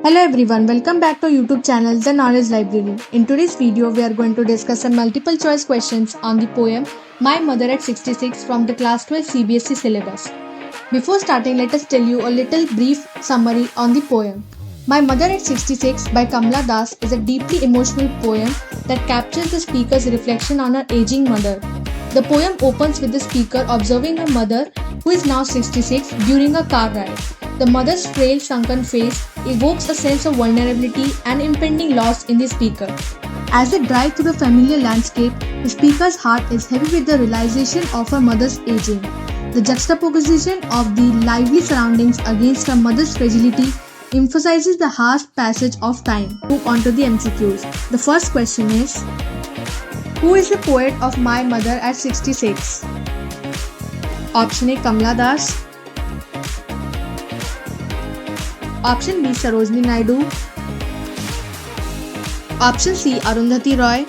Hello everyone, welcome back to our YouTube channel The Knowledge Library. In today's video, we are going to discuss some multiple choice questions on the poem My Mother at 66 from the class 12 CBSE syllabus. Before starting, let us tell you a little brief summary on the poem. My Mother at 66 by Kamla Das is a deeply emotional poem that captures the speaker's reflection on her aging mother. The poem opens with the speaker observing her mother, who is now 66, during a car ride. The mother's frail, sunken face evokes a sense of vulnerability and impending loss in the speaker. As they drive through the familiar landscape, the speaker's heart is heavy with the realization of her mother's aging. The juxtaposition of the lively surroundings against her mother's fragility emphasizes the harsh passage of time. Move on to the MCQs. The first question is, who is the poet of My Mother at 66? Option A, Kamla Das. Option B, Sarojini Naidu. Option C, Arundhati Roy.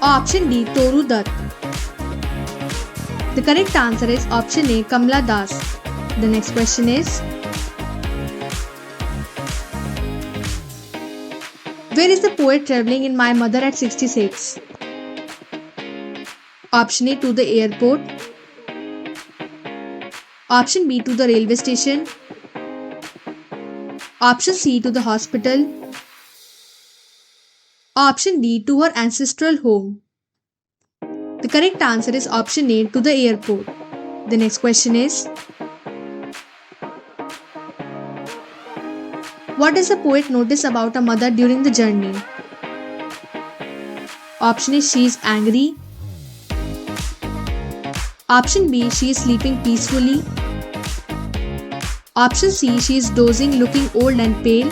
Option D, Toru Dutt. The correct answer is option A, Kamla Das. The next question is, where is the poet travelling in My Mother at 66? Option A, to the airport. Option B, to the railway station. Option C, to the hospital. Option D, to her ancestral home. The correct answer is option A, to the airport. The next question is, what does the poet notice about a mother during the journey? Option A, she is angry. Option B, she is sleeping peacefully. Option C, she is dozing, looking old and pale.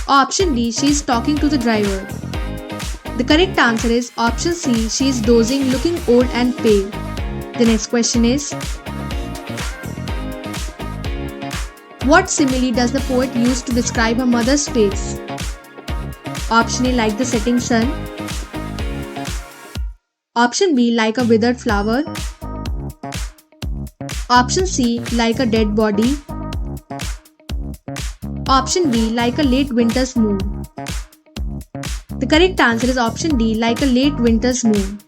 Option D, she is talking to the driver. The correct answer is option C, she is dozing, looking old and pale. The next question is, what simile does the poet use to describe her mother's face? Option A, like the setting sun. Option B, like a withered flower. Option C, like a dead body. Option D, like a late winter's moon. The correct answer is option D, like a late winter's moon.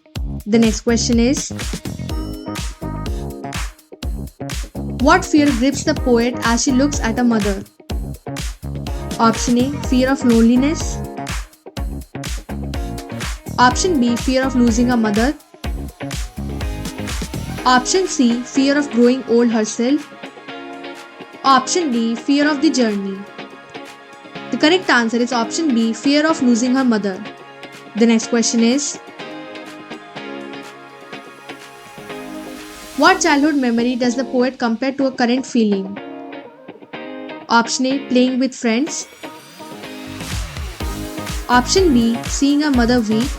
The next question is, what fear grips the poet as she looks at her mother? Option A, fear of loneliness. Option B, fear of losing a mother. Option C, fear of growing old herself. Option D, fear of the journey. The correct answer is option B, fear of losing her mother. The next question is, what childhood memory does the poet compare to a current feeling? Option A, playing with friends. Option B, seeing a mother weep.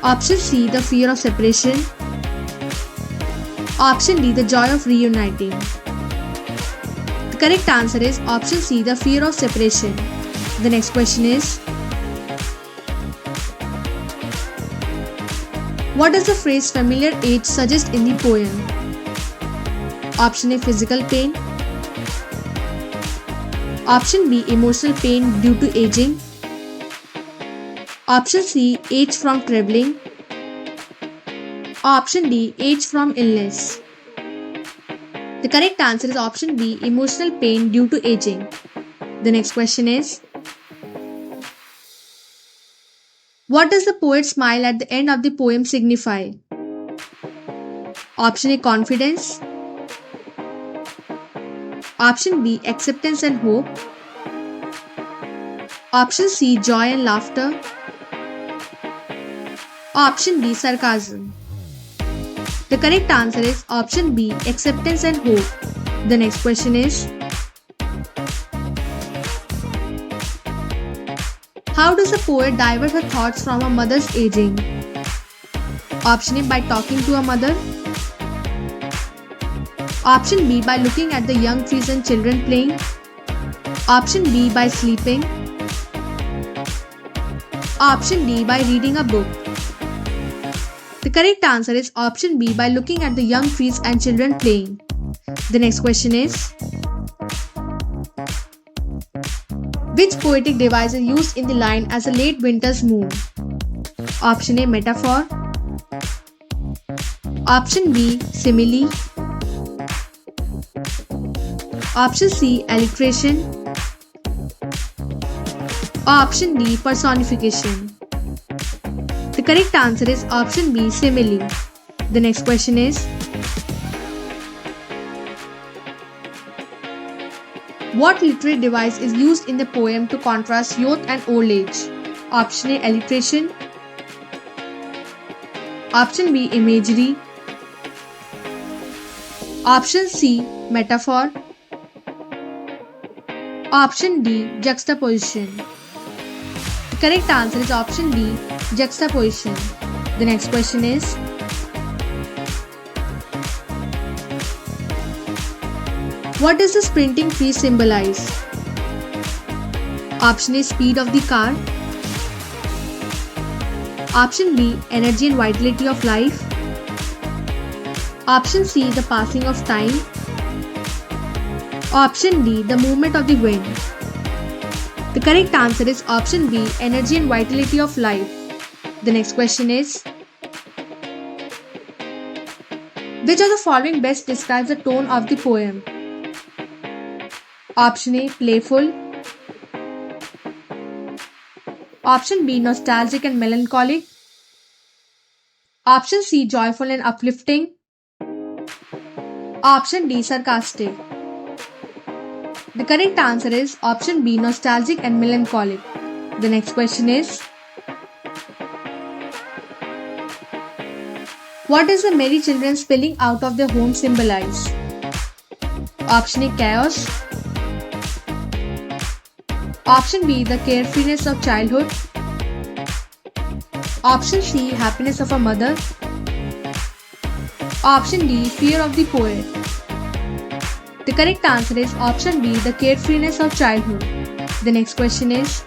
Option C, the fear of separation. Option D, the joy of reuniting. The correct answer is option C, the fear of separation. The next question is, what does the phrase familiar age suggest in the poem? Option A, physical pain. Option B, emotional pain due to aging. Option C, age from travelling. Option D, age from illness. The correct answer is option B, emotional pain due to aging. The next question is, what does the poet's smile at the end of the poem signify? Option A, confidence. Option B, acceptance and hope. Option C, joy and laughter. Option D, sarcasm. The correct answer is option B, acceptance and hope. The next question is, how does the poet divert her thoughts from her mother's aging? Option A, by talking to her mother. Option B, by looking at the young trees and children playing. Option B, by sleeping. Option D, by reading a book. The correct answer is option B, by looking at the young trees and children playing. The next question is, Which poetic device is used in the line as a late winter's moon? Option A, metaphor. Option B, simile. Option C, alliteration. Option D, personification. The correct answer is option B, simile. The next question is, what literary device is used in the poem to contrast youth and old age? Option A, alliteration. Option B, imagery. Option C, metaphor. Option D, juxtaposition. The correct answer is option D, juxtaposition. The next question is, what does the sprinting tree symbolize? Option A, speed of the car. Option B, energy and vitality of life. Option C, the passing of time. Option D, the movement of the wind. The correct answer is option B, energy and vitality of life. The next question is, which of the following best describes the tone of the poem? Option A, playful. Option B, nostalgic and melancholic. Option C, joyful and uplifting. Option D, sarcastic. The correct answer is option B, nostalgic and melancholic. The next question is, what does the merry children spilling out of their home symbolize? Option A, chaos. Option B, the carefreeness of childhood. Option C, happiness of a mother. Option D, fear of the poet. The correct answer is option B, the carefreeness of childhood. The next question is,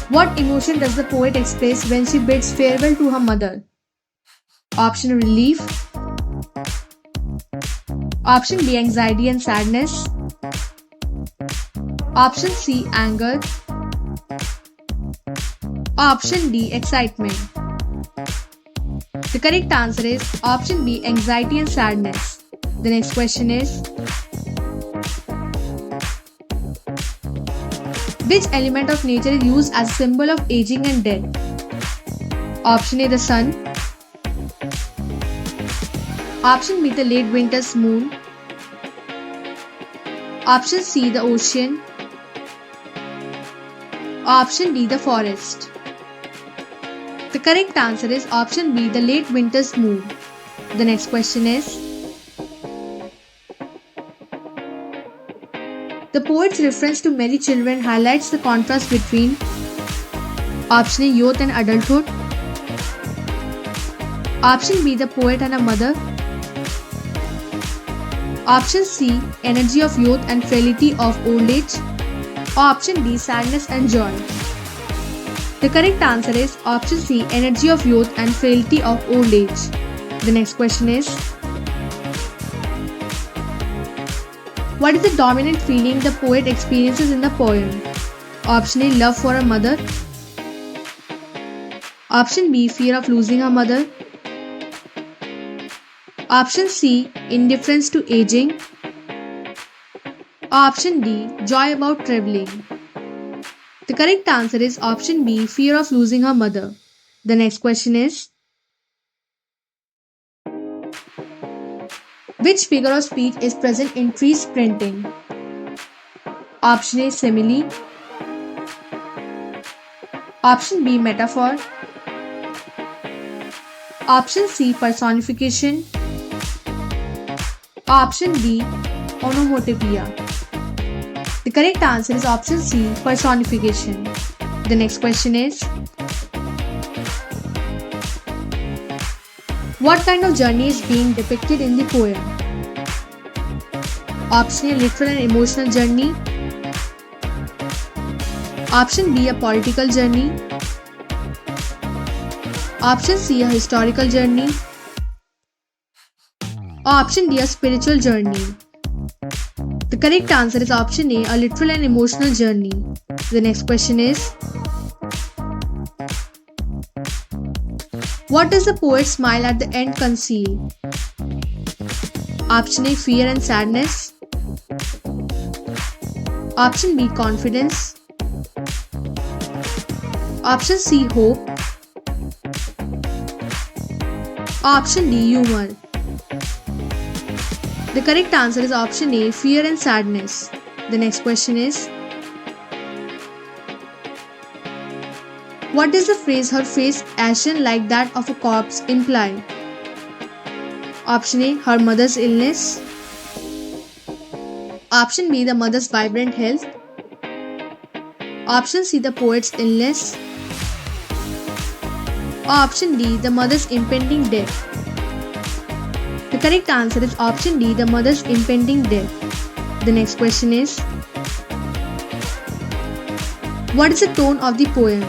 what emotion does the poet express when she bids farewell to her mother? Option A, relief. Option B, anxiety and sadness. Option C, anger. Option D, excitement. The correct answer is option B, anxiety and sadness. The next question is, which element of nature is used as a symbol of aging and death? Option A, the sun. Option B, the late winter's moon. Option C, the ocean. Option D, the forest. The correct answer is option B, the late winter's moon. The next question is, the poet's reference to merry children highlights the contrast between option A, youth and adulthood. Option B, the poet and a mother. Option C, energy of youth and frailty of old age. Option D, sadness and joy. The correct answer is option C, energy of youth and frailty of old age. The next question is, what is the dominant feeling the poet experiences in the poem? Option A, love for a mother. Option B, fear of losing her mother. Option C, indifference to aging. Option D, joy about traveling. The correct answer is option B, fear of losing her mother. The next question is, which figure of speech is present in tree sprinting? Option A, simile. Option B, metaphor. Option C, personification. Option D, onomatopoeia. The correct answer is option C, personification. The next question is, what kind of journey is being depicted in the poem? Option A, literal and emotional journey. Option B, a political journey. Option C, a historical journey. Option D, a spiritual journey. The correct answer is option A, a literal and emotional journey. The next question is, what does the poet's smile at the end conceal? Option A, fear and sadness. Option B, confidence. Option C, hope. Option D, humor. The correct answer is option A, fear and sadness. The next question is, what does the phrase "her face ashen like that of a corpse" imply? Option A, her mother's illness. Option B, the mother's vibrant health. Option C, the poet's illness. Option D, the mother's impending death. The correct answer is option D, the mother's impending death. The next question is, what is the tone of the poem?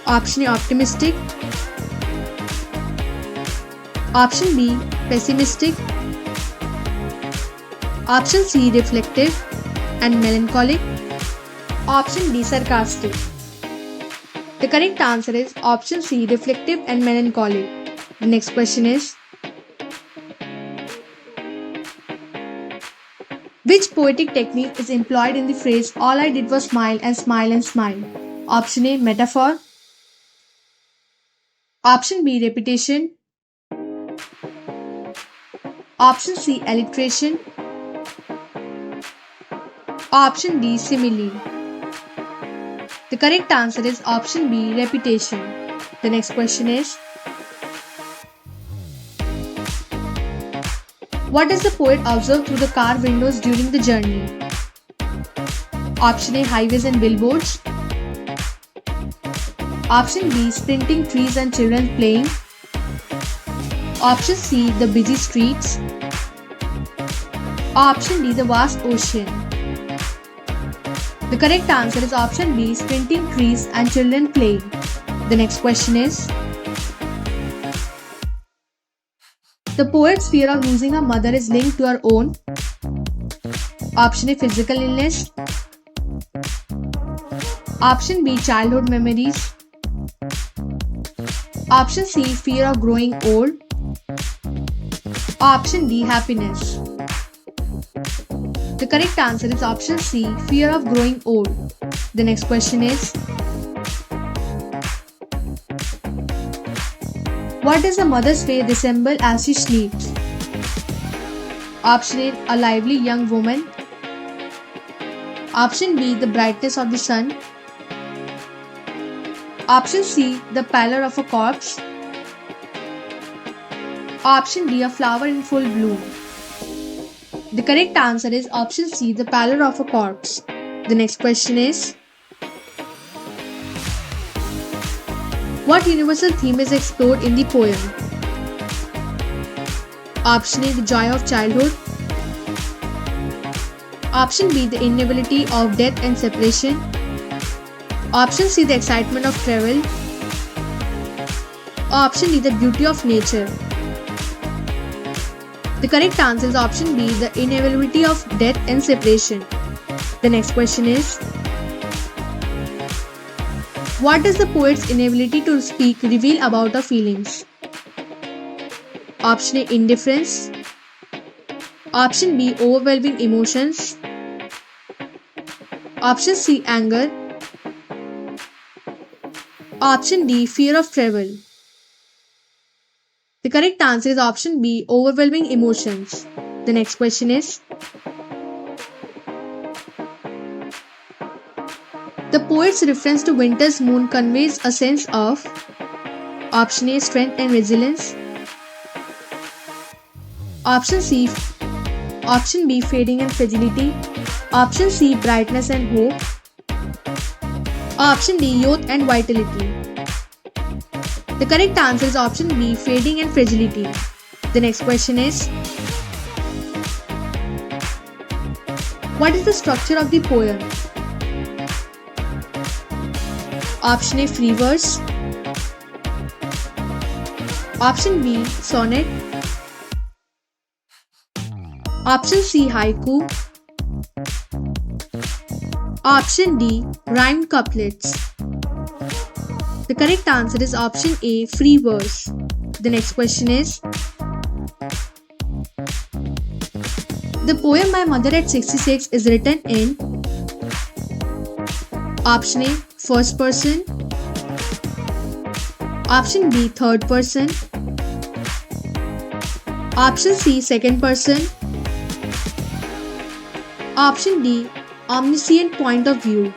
Option A, optimistic. Option B, pessimistic. Option C, reflective and melancholic. Option D, sarcastic. The correct answer is option C, reflective and melancholic. The next question is, which poetic technique is employed in the phrase "all I did was smile and smile and smile"? Option A, metaphor. Option B, repetition. Option C, alliteration. Option D, simile. The correct answer is option B, repetition. The next question is, what does the poet observe through the car windows during the journey? Option A, highways and billboards. Option B, sprinting trees and children playing. Option C, the busy streets. Option D, the vast ocean. The correct answer is option B, sprinting trees and children playing. The next question is, the poet's fear of losing her mother is linked to her own. Option A, physical illness. Option B, childhood memories. Option C, fear of growing old. Option D, happiness. The correct answer is option C, fear of growing old. The next question is, what does the mother's face resemble as she sleeps? Option A, a lively young woman. Option B, the brightness of the sun. Option C, the pallor of a corpse. Option D, a flower in full bloom. The correct answer is option C, the pallor of a corpse. The next question is, what universal theme is explored in the poem? Option A, the joy of childhood. Option B, the inevitability of death and separation. Option C, the excitement of travel. Option D, the beauty of nature. The correct answer is option B, the inevitability of death and separation. The next question is, what does the poet's inability to speak reveal about her feelings? Option A, indifference. Option B, overwhelming emotions. Option C, anger. Option D, fear of travel. The correct answer is option B, overwhelming emotions. The next question is, the poet's reference to winter's moon conveys a sense of option A, strength and resilience. Option C, option B, fading and fragility. Option C, brightness and hope. Option D, youth and vitality. The correct answer is option B, fading and fragility. The next question is, what is the structure of the poem? Option A, free verse. Option B, sonnet. Option C. Haiku. Option D. Rhymed couplets. The correct answer is option A. Free verse. The next question is, the poem My Mother at 66 is written in option A. First person. Option B. Third person. Option C. Second person. Option D. Omniscient point of view.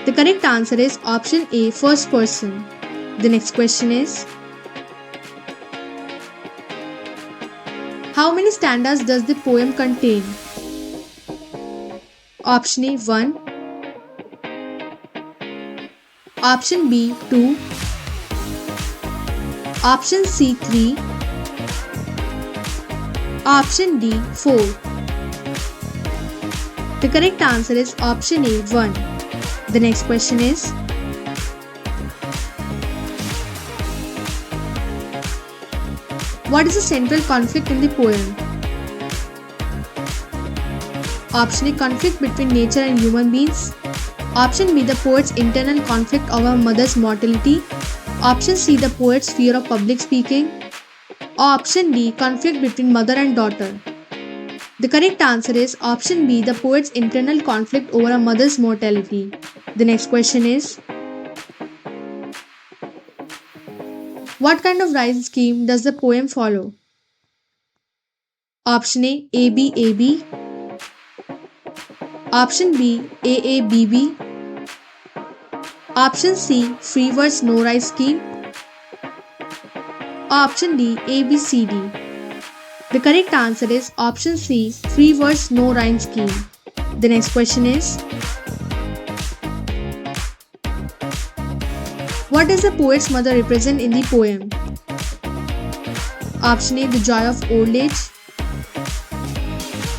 The correct answer is option A. First person. The next question is, how many stanzas does the poem contain? Option A. 1. Option B. 2. Option C. 3. Option D. 4. The correct answer is option A. 1. The next question is, what is the central conflict in the poem? Option A. Conflict between nature and human beings. Option B. The poet's internal conflict over mother's mortality. Option C. The poet's fear of public speaking. Option D. Conflict between mother and daughter. The correct answer is option B. The poet's internal conflict over a mother's mortality. The next question is, what kind of rhyme scheme does the poem follow? Option A. AB AB. Option B. AA BB. Option C. Free verse no rhyme scheme. Option D. ABCD. The correct answer is option C. Free verse no rhyme scheme. The next question is, what does the poet's mother represent in the poem? Option A. The joy of old age.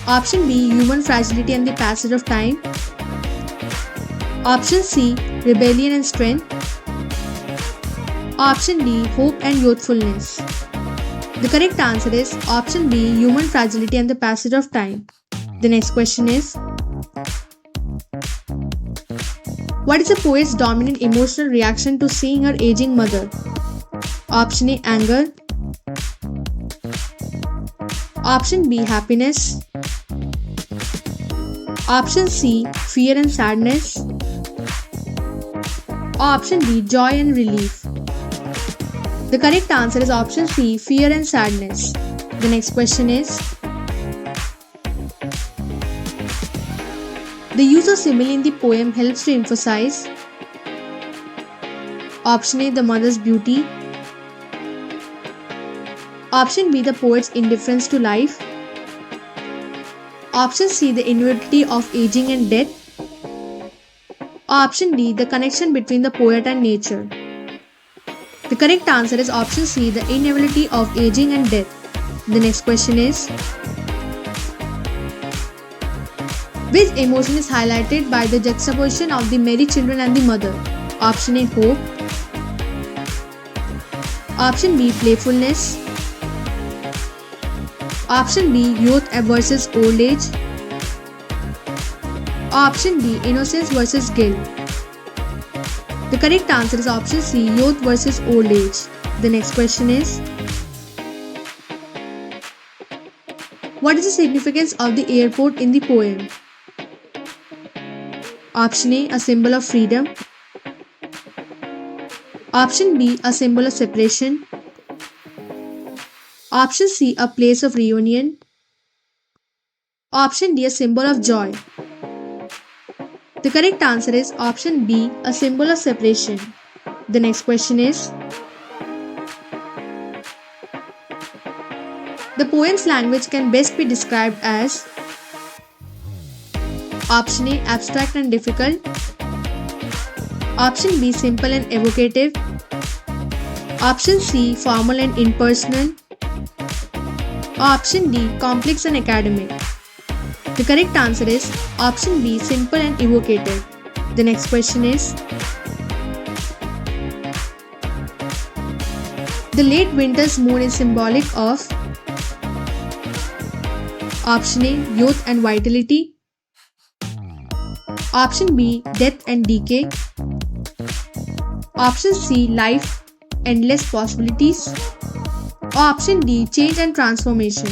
Option B. Human fragility and the passage of time. Option C. Rebellion and strength. Option D. Hope and youthfulness. The correct answer is option B. Human fragility and the passage of time. The next question is, what is the poet's dominant emotional reaction to seeing her aging mother? Option A. Anger. Option B. Happiness. Option C. Fear and sadness. Option D. Joy and relief. The correct answer is option C. Fear and sadness. The next question is, the use of simile in the poem helps to emphasize. Option A. The mother's beauty. Option B. The poet's indifference to life. Option C. The inevitability of aging and death. Option D. The connection between the poet and nature. The correct answer is option C. The inevitability of aging and death. The next question is, which emotion is highlighted by the juxtaposition of the merry children and the mother? Option A. Hope. Option B. Playfulness. Option B. Youth versus old age. Option D. Innocence versus guilt. The correct answer is option C. Youth versus old age. The next question is, what is the significance of the airport in the poem? Option A. A symbol of freedom. Option B. A symbol of separation. Option C. A place of reunion. Option D. A symbol of joy. The correct answer is option B. A symbol of separation. The next question is, the poem's language can best be described as option A. Abstract and difficult. Option B. Simple and evocative. Option C. Formal and impersonal. Option D. Complex and academic. The correct answer is option B. Simple and evocative. The next question is, the late winter's moon is symbolic of Option A, youth and vitality. Option B, death and decay. Option C, life, endless possibilities. Or option D, change and transformation.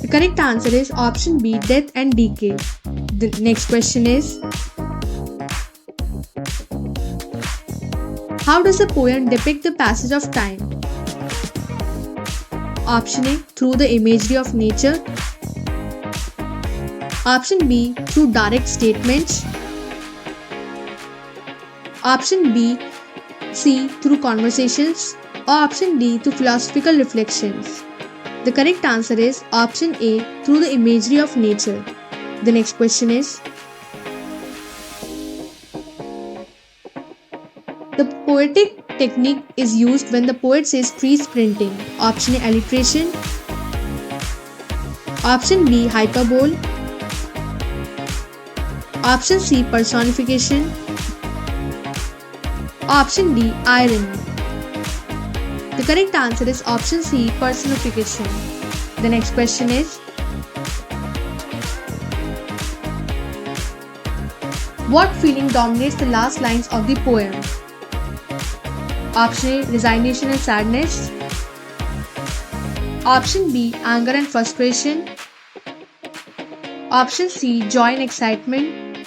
The correct answer is option B, death and decay. The next question is, how does the poem depict the passage of time? Option A, through the imagery of nature. Option B, through direct statements. Option B, C, through conversations. Or option D, through philosophical reflections. The correct answer is option A, through the imagery of nature. The next question is, the poetic technique is used when the poet says trees printing. Option A, alliteration. Option B, hyperbole. Option C, personification. Option D, irony. The correct answer is option C, personification. The next question is, what feeling dominates the last lines of the poem? Option A, resignation and sadness. Option B, anger and frustration. Option C, joy and excitement.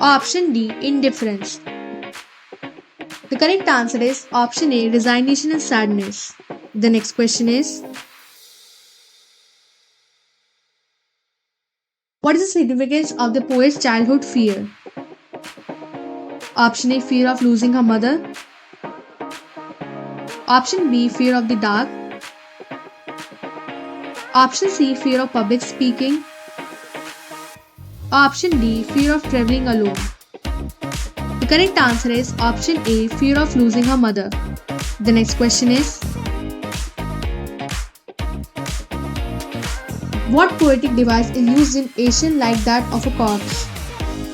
Option D, indifference. The correct answer is option A, resignation and sadness. The next question is, what is the significance of the poet's childhood fear? Option A, fear of losing her mother. Option B, fear of the dark. Option C, fear of public speaking. Option D, fear of traveling alone. The correct answer is option A, fear of losing her mother. The next question is, what poetic device is used in Asian like that of a corpse?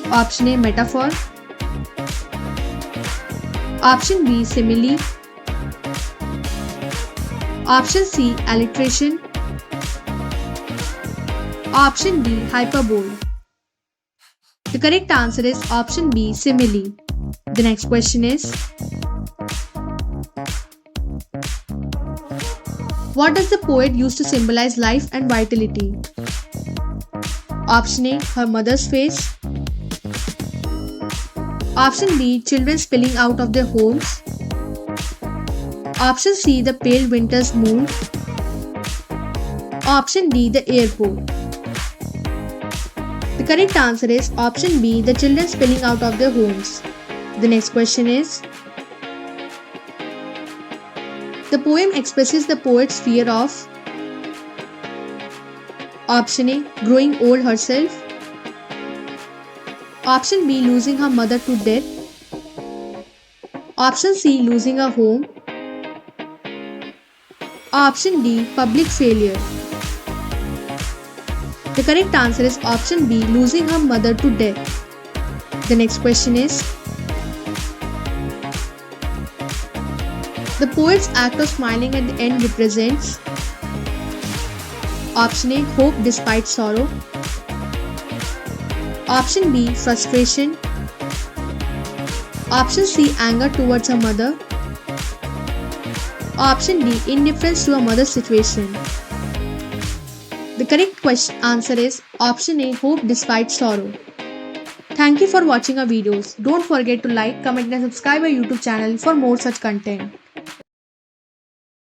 Option A, metaphor. Option B, simile. Option C, alliteration. Option D, hyperbole. The correct answer is option B, simile. The next question is, what does the poet use to symbolize life and vitality? Option A, her mother's face. Option B, children spilling out of their homes. Option C, the pale winter's moon. Option D, the airport. The correct answer is option B, the children spilling out of their homes. The next question is, the poem expresses the poet's fear of option A, growing old herself. Option B, losing her mother to death. Option C, losing her home. Option D, public failure. The correct answer is option B, losing her mother to death. The next question is, the poet's act of smiling at the end represents option A, hope despite sorrow. Option B, frustration. Option C, anger towards her mother. Option D, indifference to her mother's situation. The correct answer is option A, hope despite sorrow. Thank you for watching our videos. Don't forget to like, comment and subscribe our YouTube channel for more such content.